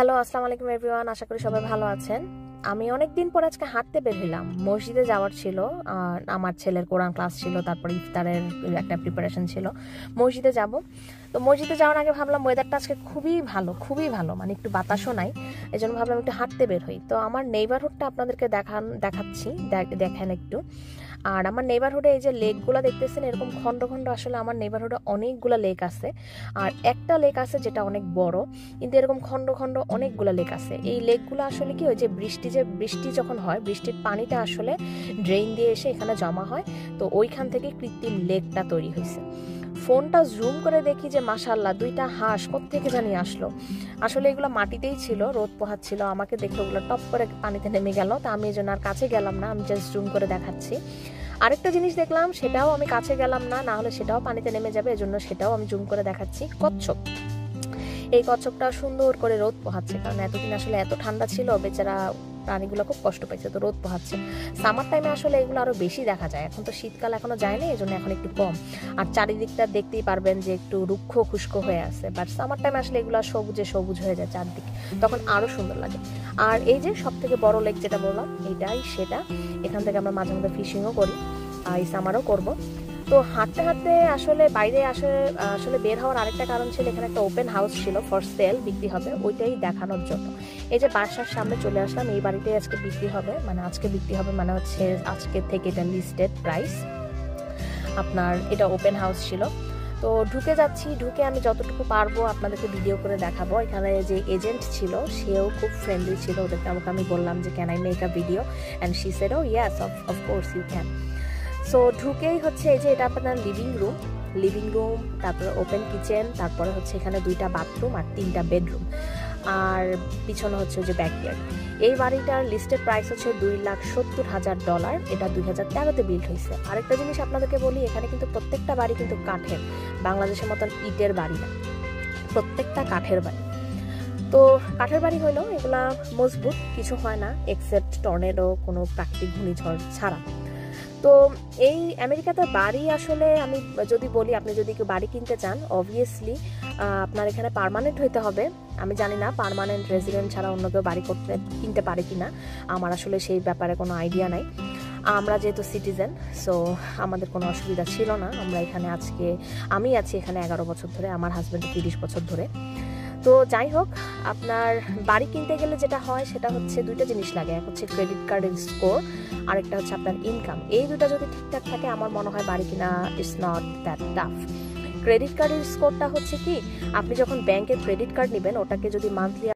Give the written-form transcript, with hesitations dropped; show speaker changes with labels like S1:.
S1: Hello, আসসালামু আলাইকুম everyone. আশা করি সবাই ভালো আছেন। আমি অনেক দিন পর আজকে হাঁটতে বের হলাম। মসজিদে যাওয়ার ছিল, আমার ছেলের কোরআন ক্লাস ছিল, তারপর ইফতারের একটা প্রিপারেশন ছিল। মসজিদে যাব। তো মসজিদে যাওয়ার আগে ভাবলাম ওয়েদারটা আজকে খুবই ভালো, মানে একটু বাতাসও নাই, এই জন্য ভাবলাম একটু হাঁটতে বের হই। তো আমার নেইবারহুডটা আপনাদেরকে দেখাচ্ছি, দেখেন একটু। আর আমার নেইবারহুডে এই যে লেকগুলো দেখতেছেন, এরকম খন্ড খন্ড আসলে আমার নেইবারহুডে অনেকগুলো লেক আছে। আর একটা লেক আছে যেটা অনেক বড়, কিন্তু এরকম খন্ড খন্ড অনেকগুলো লেক আছে। এই লেকগুলো আসলে কি, ওই যে বৃষ্টি যখন হয়, বৃষ্টির পানিটা আসলে ড্রেন দিয়ে এসে এখানে জমা হয়, তো ওইখান থেকে কৃত্রিম লেকটা তৈরি হয়েছে। ফোনটা জুম করে দেখি যে মাশাআল্লাহ, দুইটা হাঁস কোত্থেকে জানি আসলো। আসলে এগুলো মাটিতেই ছিল, রোদ পোহাচ্ছিল, আমাকে দেখে ওগুলো টপ করে পানিতে নেমে গেল। তা আমি এই জন্য আর কাছে গেলাম না, আমি জাস্ট জুম করে দেখাচ্ছি। আরেকটা জিনিস দেখলাম, সেটাও আমি কাছে গেলাম না, হলে সেটাও পানিতে নেমে যাবে, এজন্য সেটাও আমি জুম করে দেখাচ্ছি। কচ্ছপ। এই কচ্ছপটা সুন্দর করে রোদ পোহাচ্ছে, কারণ এতদিন আসলে এত ঠান্ডা ছিল, বেচারা প্রাণীগুলো খুব কষ্ট পাইছে, তো রোদ পোহাচ্ছে। সামার টাইমে আসলে এগুলো আরো বেশি দেখা যায়, এখন তো শীতকাল এখনো যায়নি, এই জন্য এখন একটু কম। আর চারিদিকটা দেখতেই পারবেন যে একটু রুক্ষ খুস্কো হয়ে আছে, বাট সামার টাইমে আসলে এগুলো সবুজে সবুজ হয়ে যায় চারদিক, তখন আরো সুন্দর লাগে। আর এই যে সব থেকে বড় লেক যেটা বললাম, এটাই সেটা। এখান থেকে আমরা মাঝে মধ্যে ফিশিংও করি, এই সামারও করবো। তো হাঁটতে হাঁটতে আসলে বাইরে আসলে বের হওয়ার আরেকটা কারণ ছিল, এখানে একটা ওপেন হাউস ছিল, ফর সেল, বিক্রি হবে, ওইটাই দেখানোর জন্য। এই যে বাসার সামনে চলে আসলাম, এই বাড়িটাই আজকে বিক্রি হবে, মানে হচ্ছে আজকে থেকে এটা লিস্টেড প্রাইস। আপনার এটা ওপেন হাউস ছিল। তো ঢুকে যাচ্ছি, ঢুকে আমি যতটুকু পারবো আপনাদেরকে ভিডিও করে দেখাবো। এখানে যে এজেন্ট ছিল, সেও খুব ফ্রেন্ডলি ছিল। ওদেরকে আমি বললাম যে can I make a video, and she said oh yes, of course you can. So ঢুকেই হচ্ছে এই যে এটা আপনার লিভিং রুম, তারপরে ওপেন কিচেন, তারপরে হচ্ছে এখানে 2টা বাথরুম আর 3টা বেডরুম, আর পিছনে হচ্ছে যে ব্যাকইয়ার্ড। এই বাড়িটার লিস্টেড প্রাইস হচ্ছে $2,70,000। এটা 2013-তে বিল্ড হয়েছে। আরেকটা জিনিস আপনাদেরকে বলি, এখানে কিন্তু প্রত্যেকটা বাড়ি কিন্তু কাঠের, বাংলাদেশের মতন ইটের বাড়ি না, প্রত্যেকটা কাঠের বাড়ি। তো কাঠের বাড়ি হইলেও এগুলা মজবুত, কিছু হয় না এক্সেপ্ট টর্নেডো, কোনো প্রাকৃতিক ঘূর্ণিঝড় ছাড়া। তো এই আমেরিকাতে বাড়ি আসলে আমি যদি বলি, আপনি যদি কেউ বাড়ি কিনতে চান, অবভিয়াসলি আপনার এখানে পার্মানেন্ট হইতে হবে। আমি জানি না পার্মানেন্ট রেসিডেন্ট ছাড়া অন্য কেউ বাড়ি কিনতে পারে কিনা, আমার আসলে সেই ব্যাপারে কোনো আইডিয়া নাই। আমরা যেহেতু সিটিজেন, সো আমাদের কোনো অসুবিধা ছিল না। আমি আছি এখানে 11 বছর ধরে, আমার হাজব্যান্ড 30 বছর ধরে। তো যাই হোক, আপনার বাড়ি কিনতে গেলে যেটা হয় সেটা হচ্ছে 2টা জিনিস লাগে, এক হচ্ছে ক্রেডিট কার্ডের স্কোর, আরেকটা হচ্ছে আপনার ইনকাম। এই 2টা যদি ঠিকঠাক থাকে, আমার মনে হয় বাড়ি কিনা it's not that tough. Credit কার্ডের স্কোরটা হচ্ছে কি, আপনি যখন ব্যাংকের ক্রেডিট কার্ড নেবেন, ওটাকে যদি মান্থলি